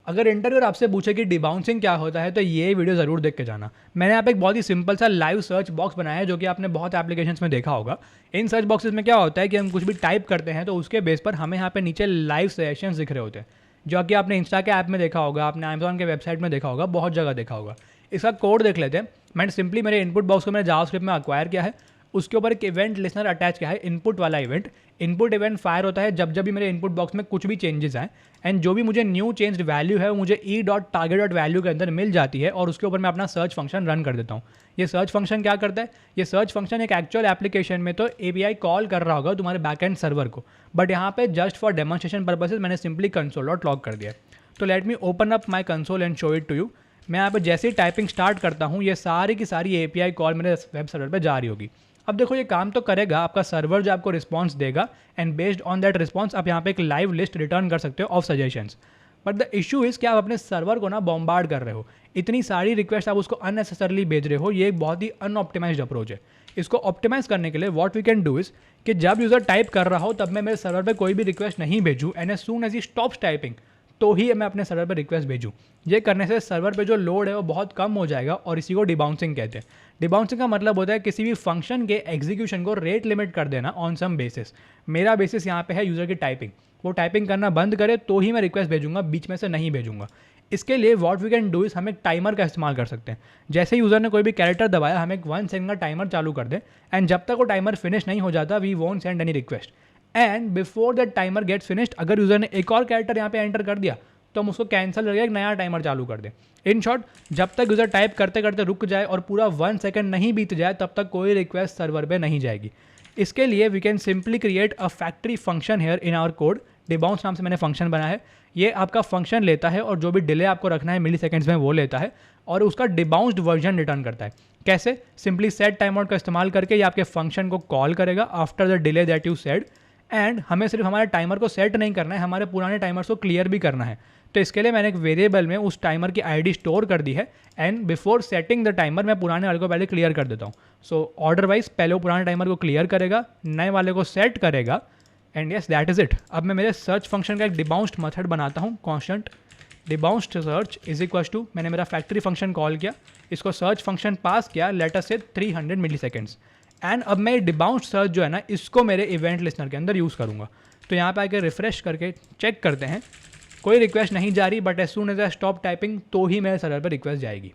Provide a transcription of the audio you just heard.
अगर इंटरव्यूअर आपसे पूछे कि डिबाउंसिंग क्या होता है तो ये वीडियो ज़रूर देख के जाना। मैंने यहाँ पे एक बहुत ही सिंपल सा लाइव सर्च बॉक्स बनाया है जो कि आपने बहुत एप्लीकेशंस में देखा होगा। इन सर्च बॉक्सेस में क्या होता है कि हम कुछ भी टाइप करते हैं तो उसके बेस पर हमें यहाँ पे नीचे लाइव सजेशंस दिख रहे होते हैं, जो कि आपने इंस्टा के ऐप में देखा होगा, आपने अमेजॉन के वेबसाइट में देखा होगा, बहुत जगह देखा होगा। इसका कोड देख लेते हैं। मैंने सिंपली मेरे इनपुट बॉक्स को मैंने जावास्क्रिप्ट में अक्वायर किया है, उसके ऊपर एक इवेंट लिसनर अटैच किया है, इनपुट वाला इवेंट। इनपुट इवेंट फायर होता है जब जब भी मेरे इनपुट बॉक्स में कुछ भी चेंजेस आए, एंड जो भी मुझे न्यू चेंज्ड वैल्यू है वो मुझे e.target.value के अंदर मिल जाती है, और उसके ऊपर मैं अपना सर्च फंक्शन रन कर देता हूँ। ये सर्च फंक्शन क्या करता है? ये सर्च फंक्शन एक एक्चुअल एप्लीकेशन में तो एपीआई कॉल कर रहा होगा तुम्हारे बैकएंड सर्वर को, बट यहाँ पे जस्ट फॉर डेमोन्स्ट्रेशन पर्पसेस मैंने सिंपली console.log कर दिया। तो let me open up my console and show it to you. मैं यहाँ पे जैसे ही टाइपिंग स्टार्ट करता हूँ ये सारी की सारी एपीआई कॉल मेरे वेब सर्वर पे जा रही होगी। अब देखो ये काम तो करेगा, आपका सर्वर जो आपको रिस्पॉन्स देगा, and based on that response आप यहाँ पे एक लाइव लिस्ट रिटर्न कर सकते हो of suggestions. But the issue is कि आप अपने सर्वर को ना बॉम्बार्ड कर रहे हो, इतनी सारी रिक्वेस्ट आप उसको अननेसेसरली भेज रहे हो। ये एक बहुत ही अनऑप्टिमाइज्ड अप्रोच है। इसको ऑप्टिमाइज करने के लिए what we can do is कि जब यूज़र टाइप कर रहा हो तब मैं मेरे सर्वर पे कोई भी रिक्वेस्ट नहीं भेजूँ, and as soon as he stops typing तो ही मैं अपने सर्वर पर रिक्वेस्ट भेजूँ। ये करने से सर्वर पे जो लोड है वो बहुत कम हो जाएगा, और इसी को डिबाउंसिंग कहते हैं। डिबाउंसिंग का मतलब होता है किसी भी फंक्शन के एग्जीक्यूशन को रेट लिमिट कर देना ऑन सम बेसिस। मेरा बेसिस यहाँ पे है यूज़र की टाइपिंग, वो टाइपिंग करना बंद करे तो ही मैं रिक्वेस्ट भेजूंगा, बीच में से नहीं भेजूंगा। इसके लिए what we can do is हम एक टाइमर का इस्तेमाल कर सकते हैं। जैसे यूज़र ने कोई भी कैरेक्टर दबाया, हम एक 1 सेकंड का टाइमर चालू कर दें, एंड जब तक वो टाइमर फिनिश नहीं हो जाता we won't send any request. And before that timer gets finished अगर यूज़र ने एक और कैरेक्टर यहाँ पे एंटर कर दिया तो हम उसको कैंसिल करके एक नया टाइमर चालू कर दें। इन शॉर्ट, जब तक यूज़र टाइप करते करते रुक जाए और पूरा 1 सेकंड नहीं बीत जाए तब तक कोई रिक्वेस्ट सर्वर पे नहीं जाएगी। इसके लिए we can simply create a factory function here in our code. Debounce नाम से मैंने फंक्शन बनाया है। ये आपका फंक्शन लेता है और जो भी डिले आपको रखना है मिली सेकेंड्स में वो लेता है, और उसका डिबाउंस्ड वर्जन रिटर्न करता है। कैसे? सिंपली सेट टाइम आउट का इस्तेमाल करके ये आपके फंक्शन को कॉल करेगा after the delay that you said, and हमें सिर्फ हमारे टाइमर को सेट नहीं करना है, हमारे पुराने टाइमर्स को क्लियर भी करना है। तो इसके लिए मैंने एक वेरिएबल में उस टाइमर की आईडी स्टोर कर दी है, and before setting the timer मैं पुराने वाले को पहले क्लियर कर देता हूँ। सो ऑर्डर वाइज पहले वो पुराने टाइमर को क्लियर करेगा, नए वाले को सेट करेगा, and yes that is it. अब मैं मेरे सर्च फंक्शन का एक डिबाउंस्ड मेथड बनाता हूँ, constant debounced search is equal to, मैंने मेरा फैक्ट्री फंक्शन कॉल किया, इसको सर्च फंक्शन पास किया, लेट अस से 300 मिली सेकेंड्स, एंड अब मैं डिबाउंस्ड सर्च जो है ना इसको मेरे इवेंट लिस्नर के अंदर यूज़ करूँगा। तो यहाँ पे आके रिफ्रेश करके चेक करते हैं, कोई रिक्वेस्ट नहीं जा रही, but as soon as I stop typing तो ही मेरे सर्वर पर रिक्वेस्ट जाएगी।